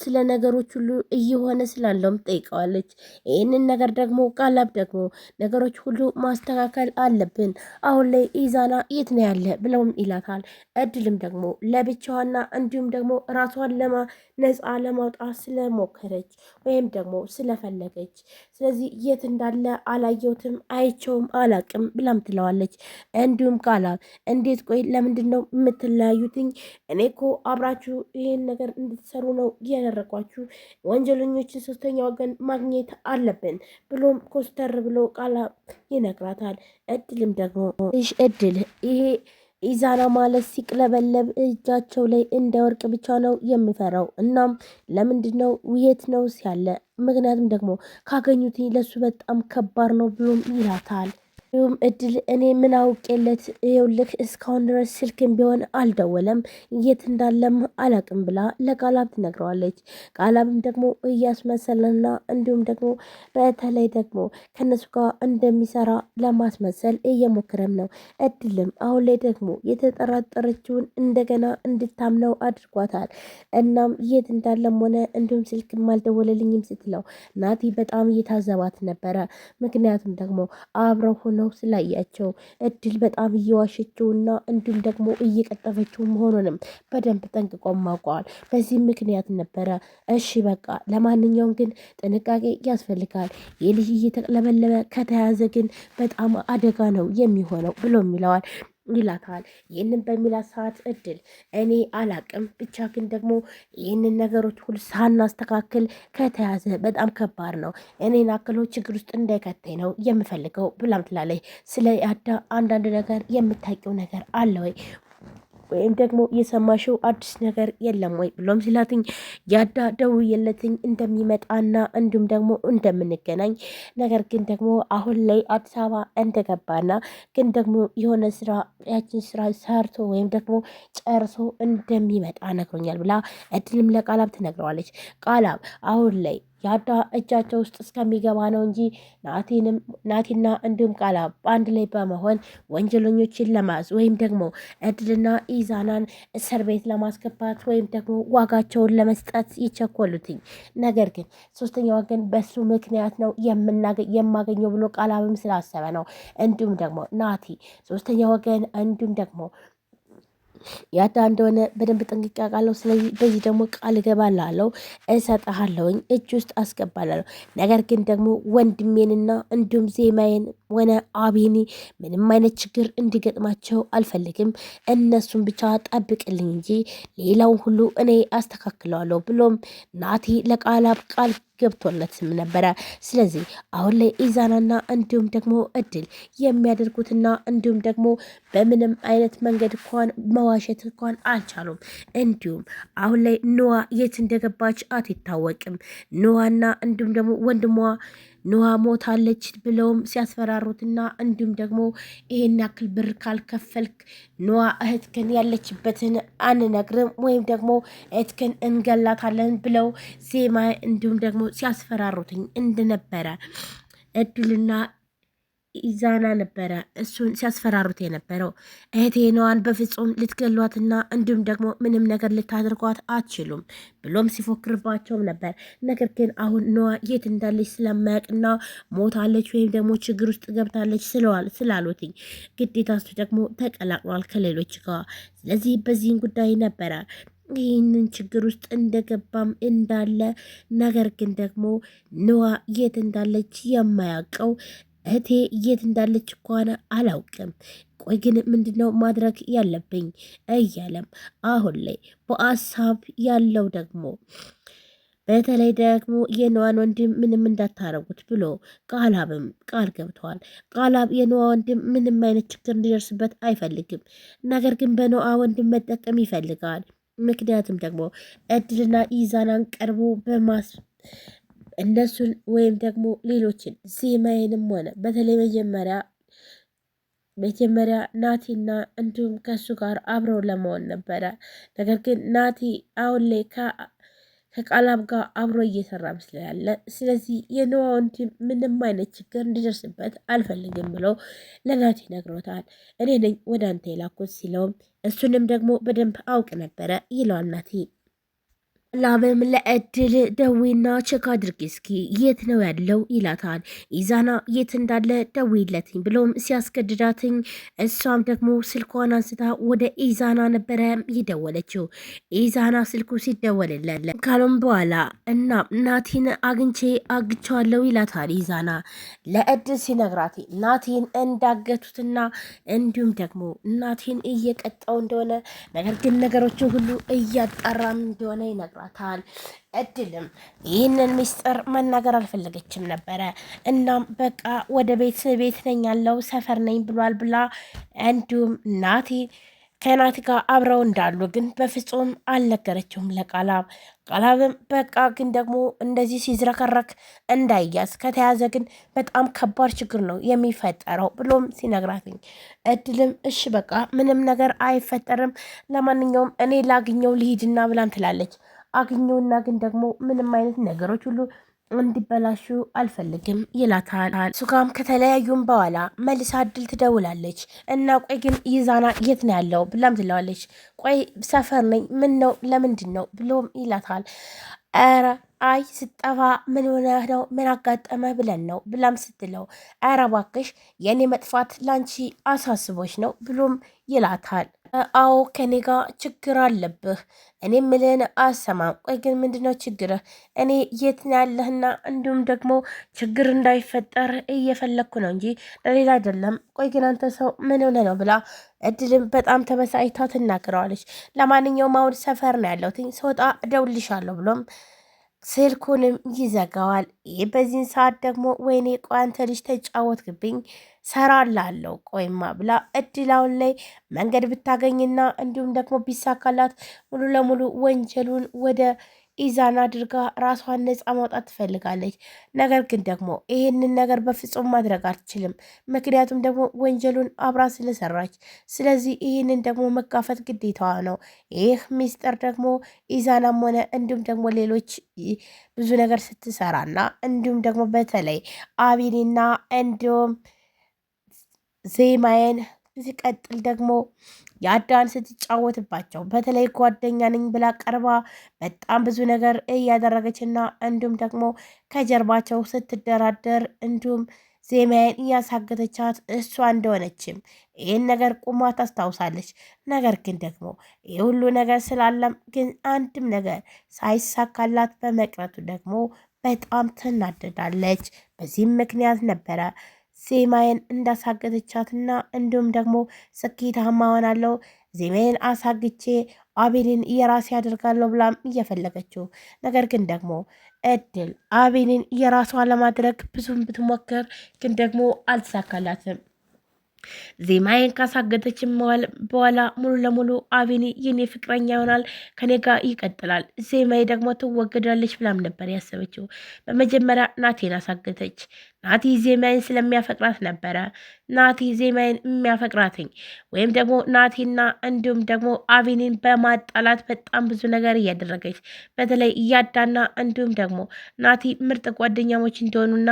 ስለ ነገሮች ሁሉ እየሆነ ስላለውም ጠይቀዋለች። ይህንን ነገር ደግሞ ቃላብ ደግሞ ነገሮች ሁሉ ማስተካከል አለብን፣ አሁን ላይ ኢዛና የት ነው ያለ ብለውም ይላታል። እድልም ደግሞ ለብቻዋና እንዲሁም ደግሞ ራሷን ነፃ ለማውጣት ስለሞከረች ወይም ደግሞ ስለፈለገች ስለዚህ የት እንዳለ አላየሁትም አይቼውም አላቅም ብላም ትለዋለች። እንዲሁም ቃላብ እንዴት ቆይ ለምንድን ነው የምትለያዩትኝ? እኔ እኮ አብራችሁ ይህን ነገር እንድትሰሩ ነው ያደረኳችሁ። ወንጀለኞችን ሶስተኛ ወገን ማግኘት አለብን ብሎም ኮስተር ብሎ ቃላብ ይነግራታል። እድልም ደግሞ እድል ይሄ ኢዛና ማለት ሲቅለበለብ እጃቸው ላይ እንደ ወርቅ ብቻ ነው የምፈራው። እናም ለምንድን ነው የት ነው ሲያለ ምክንያቱም ደግሞ ካገኙት ለሱ በጣም ከባድ ነው ብሎም ይላታል። ይሁም እድል እኔ ምን አውቄለት ይኸውልህ እስካሁን ድረስ ስልክም ቢሆን አልደወለም የት እንዳለም አላቅም ብላ ለቃላብ ትነግረዋለች። ቃላብም ደግሞ እያስመሰለና እንዲሁም ደግሞ በተለይ ደግሞ ከነሱ ጋር እንደሚሰራ ለማስመሰል እየሞከረም ነው። እድልም አሁን ላይ ደግሞ የተጠራጠረችውን እንደገና እንድታምነው አድርጓታል። እናም የት እንዳለም ሆነ እንዲሁም ስልክም አልደወለልኝም ስትለው ናቲ በጣም እየታዘባት ነበረ። ምክንያቱም ደግሞ አብረው ሆነው ስላያቸው እድል በጣም እየዋሸችውና እንዲሁም ደግሞ እየቀጠፈችው መሆኑንም በደንብ ጠንቅቆም አውቀዋል። በዚህም ምክንያት ነበረ እሺ በቃ ለማንኛውም ግን ጥንቃቄ ያስፈልጋል፣ የልጅ እየተቅለበለበ ከተያዘ ግን በጣም አደጋ ነው የሚሆነው ብሎም ይለዋል ይላታል። ይህንን በሚላት ሰዓት እድል እኔ አላቅም ብቻ ግን ደግሞ ይህንን ነገሮች ሁሉ ሳናስተካክል ከተያዘ በጣም ከባድ ነው፣ እኔን አክሎ ችግር ውስጥ እንዳይከተኝ ነው የምፈልገው ብላም ትላለች። ስለ ያዳ አንዳንድ ነገር የምታውቂው ነገር አለ ወይ ወይም ደግሞ የሰማሽው አዲስ ነገር የለም ወይ ብሎም ሲላትኝ ያዳ ደውዬለትኝ እንደሚመጣና እንዲሁም ደግሞ እንደምንገናኝ ነገር ግን ደግሞ አሁን ላይ አዲስ አበባ እንደገባና ግን ደግሞ የሆነ ስራ ያችን ስራ ሰርቶ ወይም ደግሞ ጨርሶ እንደሚመጣ ነግሮኛል ብላ እድልም ለቃላብ ትነግረዋለች። ቃላብ አሁን ላይ ያዳ እጃቸው ውስጥ እስከሚገባ ነው እንጂ ናቲና እንዲሁም ቃላብ በአንድ ላይ በመሆን ወንጀለኞችን ለማዝ ወይም ደግሞ እድልና ኢዛናን እስር ቤት ለማስገባት ወይም ደግሞ ዋጋቸውን ለመስጠት ይቸኮሉትኝ። ነገር ግን ሶስተኛ ወገን በሱ ምክንያት ነው የማገኘው ብሎ ቃላብም ስላሰበ ነው። እንዲሁም ደግሞ ናቲ ሶስተኛ ወገን እንዲሁም ደግሞ ያዳ እንደሆነ በደንብ ጠንቅቄ አውቃለሁ። ስለዚህ በዚህ ደግሞ ቃል እገባላለሁ፣ እሰጥሃለሁኝ፣ እጅ ውስጥ አስገባላለሁ። ነገር ግን ደግሞ ወንድሜንና እንዲሁም ዜማዬን ሆነ አቤኒ ምንም አይነት ችግር እንዲገጥማቸው አልፈልግም። እነሱን ብቻ ጠብቅልኝ እንጂ ሌላውን ሁሉ እኔ አስተካክለዋለሁ ብሎም ናቲ ለቃላብ ቃል ገብቶለትም ነበረ። ስለዚህ አሁን ላይ ኢዛናና እንዲሁም ደግሞ እድል የሚያደርጉትና እንዲሁም ደግሞ በምንም አይነት መንገድ እንኳን መዋሸት እንኳን አልቻሉም። እንዲሁም አሁን ላይ ኖዋ የት እንደገባች አትታወቅም። ኖዋና እንዲሁም ደግሞ ወንድሟ ኖዋ ሞታለች ብለውም ሲያስፈራሩትና እንዲሁም ደግሞ ይሄን ያክል ብር ካልከፈልክ ኖዋ እህትክን ያለችበትን አንነግርም ወይም ደግሞ እህትክን እንገላታለን ብለው ዜማ እንዲሁም ደግሞ ሲያስፈራሩትኝ እንደነበረ እድልና ኢዛና ነበረ እሱን ሲያስፈራሩት የነበረው። እህቴ ነዋን በፍጹም ልትገሏትና እንዲሁም ደግሞ ምንም ነገር ልታደርጓት አትችሉም ብሎም ሲፎክርባቸውም ነበር። ነገር ግን አሁን ነዋ የት እንዳለች ስለማያውቅና ሞታለች ወይም ደግሞ ችግር ውስጥ ገብታለች ስላሉትኝ ግዴታ እሱ ደግሞ ተቀላቅሏል ከሌሎች ጋር። ስለዚህ በዚህን ጉዳይ ነበረ ይህንን ችግር ውስጥ እንደገባም እንዳለ ነገር ግን ደግሞ ነዋ የት እንዳለች የማያውቀው እህቴ የት እንዳለች እንኳን አላውቅም። ቆይ ግን ምንድነው ማድረግ ያለብኝ እያለም አሁን ላይ በአሳብ ያለው ደግሞ በተለይ ደግሞ የነዋን ወንድም ምንም እንዳታረጉት ብሎ ቃላብም ቃል ገብተዋል። ቃላብ የነዋ ወንድም ምንም አይነት ችግር እንዲደርስበት አይፈልግም። ነገር ግን በነዋ ወንድም መጠቀም ይፈልጋል። ምክንያቱም ደግሞ እድልና ኢዛናን ቀርቦ እነሱን ወይም ደግሞ ሌሎችን ዜማዬንም ሆነ በተለይ መጀመሪያ ናቲና እንዲሁም ከሱ ጋር አብረው ለመሆን ነበረ። ነገር ግን ናቲ አሁን ላይ ከቃላብ ጋር አብሮ እየሰራ ያለ ስለዚህ የነዋ ወንድም ምንም አይነት ችግር እንዲደርስበት አልፈልግም ብሎ ለናቲ ነግሮታል። እኔ ነኝ ወደ አንተ የላኩት ሲለውም እሱንም ደግሞ በደንብ አውቅ ነበረ ይለዋል ናቲ። ላምም ለእድል ደዊና ቼክ አድርጊ እስኪ የት ነው ያለው ይላታል። ኢዛና የት እንዳለ ደዊለትኝ ብሎም ሲያስገድዳትኝ እሷም ደግሞ ስልኳን አንስታ ወደ ኢዛና ነበረ ይደወለችው። ኢዛና ስልኩ ሲደወልለት ካሉም በኋላ እና ናቲን አግኝቼዋለሁ ይላታል። ኢዛና ለእድል ሲነግራት ናቲን እንዳገቱትና እንዲሁም ደግሞ ናቲን እየቀጣው እንደሆነ ነገር ግን ነገሮችን ሁሉ እያጣራም እንደሆነ ይነግራታል። እድልም ይህንን ሚስጥር መናገር አልፈለገችም ነበረ። እናም በቃ ወደ ቤት ነኝ ያለው ሰፈር ነኝ ብሏል ብላ እንዲሁም ናቲ ከናቲ ጋር አብረው እንዳሉ ግን በፍጹም አልነገረችውም ለቃላብ። ቃላብም በቃ ግን ደግሞ እንደዚህ ሲዝረከረክ እንዳይያዝ ከተያዘ ግን በጣም ከባድ ችግር ነው የሚፈጠረው ብሎም ሲነግራትኝ እድልም እሺ በቃ ምንም ነገር አይፈጠርም፣ ለማንኛውም እኔ ላግኘው ልሂድና ብላም ትላለች። አግኘውና ግን ደግሞ ምንም አይነት ነገሮች ሁሉ እንዲበላሹ አልፈልግም ይላታል። ሱጋም ከተለያዩም በኋላ መልሳ እድል ትደውላለች እና ቆይ ግን ኢዛና የት ነው ያለው ብላም ትለዋለች። ቆይ ሰፈር ነኝ፣ ምን ነው ለምንድን ነው ብሎም ይላታል። ኧረ አይ ስጠፋ ምን ሆነ ነው ምን አጋጠመ ብለን ነው ብላም ስትለው ኧረ እባክሽ የእኔ መጥፋት ላንቺ አሳስቦች ነው ብሎም ይላታል። አዎ ከኔ ጋር ችግር አለብህ፣ እኔ ምልህን አሰማም። ቆይ ግን ምንድነው ችግርህ? እኔ የት ነው ያለህና እንዲሁም ደግሞ ችግር እንዳይፈጠር እየፈለግኩ ነው እንጂ ለሌላ አይደለም። ቆይ ግን አንተ ሰው ምን ሆነ ነው ብላ እድልም በጣም ተበሳጭታ ትናገረዋለች። ለማንኛውም አሁን ሰፈር ነው ያለሁት፣ ስወጣ እደውልልሻለሁ ብሎም ስልኩንም ይዘጋዋል። ይህ በዚህን ሰዓት ደግሞ ወይኔ ቆይ አንተ ልጅ ተጫወትክብኝ ሰራላለሁ ቆይማ ብላ እድላውን ላይ መንገድ ብታገኝና እንዲሁም ደግሞ ቢሳካላት ሙሉ ለሙሉ ወንጀሉን ወደ ኢዛና አድርጋ ራሷን ነፃ ማውጣት ትፈልጋለች። ነገር ግን ደግሞ ይህንን ነገር በፍጹም ማድረግ አትችልም። ምክንያቱም ደግሞ ወንጀሉን አብራ ስለሰራች፣ ስለዚህ ይህንን ደግሞ መጋፈጥ ግዴታዋ ነው። ይህ ሚስጥር ደግሞ ኢዛናም ሆነ እንዲሁም ደግሞ ሌሎች ብዙ ነገር ስትሰራና እንዲሁም ደግሞ በተለይ አቢኒና እንዲሁም ዜማዬን ሲቀጥል ደግሞ የአዳን ስትጫወትባቸው በተለይ ጓደኛ ነኝ ብላ ቀርባ በጣም ብዙ ነገር እያደረገችና እንዲሁም ደግሞ ከጀርባቸው ስትደራደር እንዲሁም ዜማዬን እያሳገተቻት እሷ እንደሆነችም ይህን ነገር ቁማ ታስታውሳለች። ነገር ግን ደግሞ ይህ ሁሉ ነገር ስላለም ግን አንድም ነገር ሳይሳካላት በመቅረቱ ደግሞ በጣም ትናደዳለች። በዚህም ምክንያት ነበረ ዜማዬን እንዳሳገተቻትና እንዲሁም ደግሞ ስኬታማ ሆናለሁ ዜማዬን አሳግቼ አቤልን የራሴ ያደርጋለሁ ብላም እየፈለገችው፣ ነገር ግን ደግሞ እድል አቤልን የራሷ ለማድረግ ብዙም ብትሞክር ግን ደግሞ አልተሳካላትም። ዜማዬን ካሳገተችም በኋላ ሙሉ ለሙሉ አቤኒ የኔ ፍቅረኛ ይሆናል፣ ከኔ ጋር ይቀጥላል፣ ዜማዬ ደግሞ ትወገዳለች ብላም ነበር ያሰበችው። በመጀመሪያ ናቴን አሳገተች። ናቲ ዜማዬን ስለሚያፈቅራት ነበረ ናቲ ዜማዬን የሚያፈቅራትኝ ወይም ደግሞ ናቲና እንዲሁም ደግሞ አቤኒን በማጣላት በጣም ብዙ ነገር እያደረገች በተለይ እያዳና እንዲሁም ደግሞ ናቲ ምርጥ ጓደኛሞች እንደሆኑና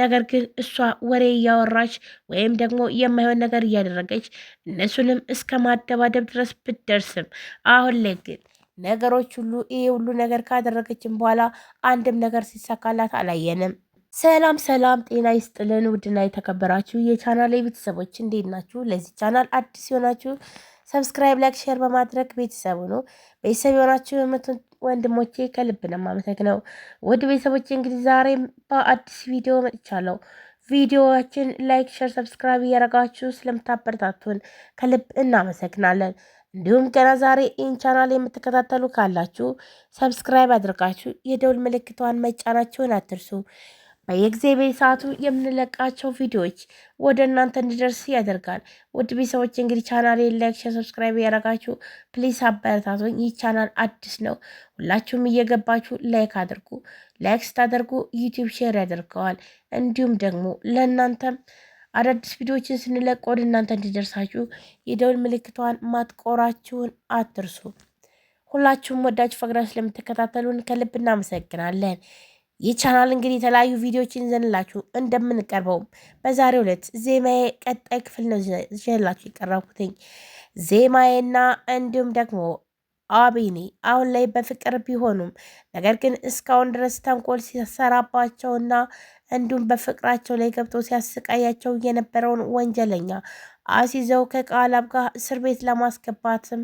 ነገር ግን እሷ ወሬ እያወራች ወይም ደግሞ የማይሆን ነገር እያደረገች እነሱንም እስከ ማደባደብ ድረስ ብትደርስም አሁን ላይ ግን ነገሮች ሁሉ ይሄ ሁሉ ነገር ካደረገችን በኋላ አንድም ነገር ሲሳካላት አላየንም። ሰላም ሰላም፣ ጤና ይስጥልን ውድና የተከበራችሁ የቻናል ቤተሰቦች እንዴት ናችሁ? ለዚህ ቻናል አዲስ የሆናችሁ ሰብስክራይብ፣ ላይክ፣ ሼር በማድረግ ቤተሰቡ ነው። ቤተሰብ የሆናችሁ የምትሆን ወንድሞቼ ከልብ ነው የማመሰግነው። ውድ ቤተሰቦቼ እንግዲህ ዛሬም በአዲስ ቪዲዮ መጥቻለሁ። ቪዲዮዎችን ላይክ፣ ሼር፣ ሰብስክራይብ እያደረጋችሁ ስለምታበረታቱን ከልብ እናመሰግናለን። እንዲሁም ገና ዛሬ ይህን ቻናል የምትከታተሉ ካላችሁ ሰብስክራይብ አድርጋችሁ የደውል ምልክቷን መጫናችሁን አትርሱ። በየጊዜ በሰዓቱ የምንለቃቸው ቪዲዮዎች ወደ እናንተ እንዲደርስ ያደርጋል። ውድ ቤተሰቦች እንግዲህ ቻናል ላይክ፣ ሼር፣ ሰብስክራይብ ያደረጋችሁ ፕሊስ አበረታቱኝ። ይህ ቻናል አዲስ ነው። ሁላችሁም እየገባችሁ ላይክ አድርጉ። ላይክ ስታደርጉ ዩቲዩብ ሼር ያደርገዋል። እንዲሁም ደግሞ ለእናንተም አዳዲስ ቪዲዮዎችን ስንለቅ ወደ እናንተ እንዲደርሳችሁ የደውል ምልክቷን ማጥቆራችሁን አትርሱ። ሁላችሁም ወዳችሁ ፈቅዳችሁ ስለምትከታተሉን ከልብ እናመሰግናለን። ይህ ቻናል እንግዲህ የተለያዩ ቪዲዮዎችን ይዘንላችሁ እንደምንቀርበውም በዛሬው ዕለት ዜማዬ ቀጣይ ክፍል ነው ይዤላችሁ የቀረብኩትኝ። ዜማዬና እንዲሁም ደግሞ አቤኔ አሁን ላይ በፍቅር ቢሆኑም ነገር ግን እስካሁን ድረስ ተንኮል ሲሰራባቸውና እንዲሁም በፍቅራቸው ላይ ገብቶ ሲያሰቃያቸው የነበረውን ወንጀለኛ አሲዘው ከቃላብ ጋር እስር ቤት ለማስገባትም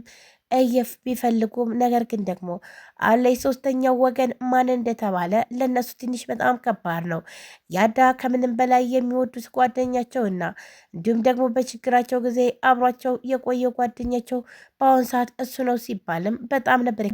ቢፈልጉም ነገር ግን ደግሞ አለይ ሶስተኛው ወገን ማን እንደተባለ ለነሱ ትንሽ በጣም ከባድ ነው። ያዳ ከምንም በላይ የሚወዱት ጓደኛቸውና እንዲሁም ደግሞ በችግራቸው ጊዜ አብሯቸው የቆየ ጓደኛቸው በአሁን ሰዓት እሱ ነው ሲባልም በጣም ነበር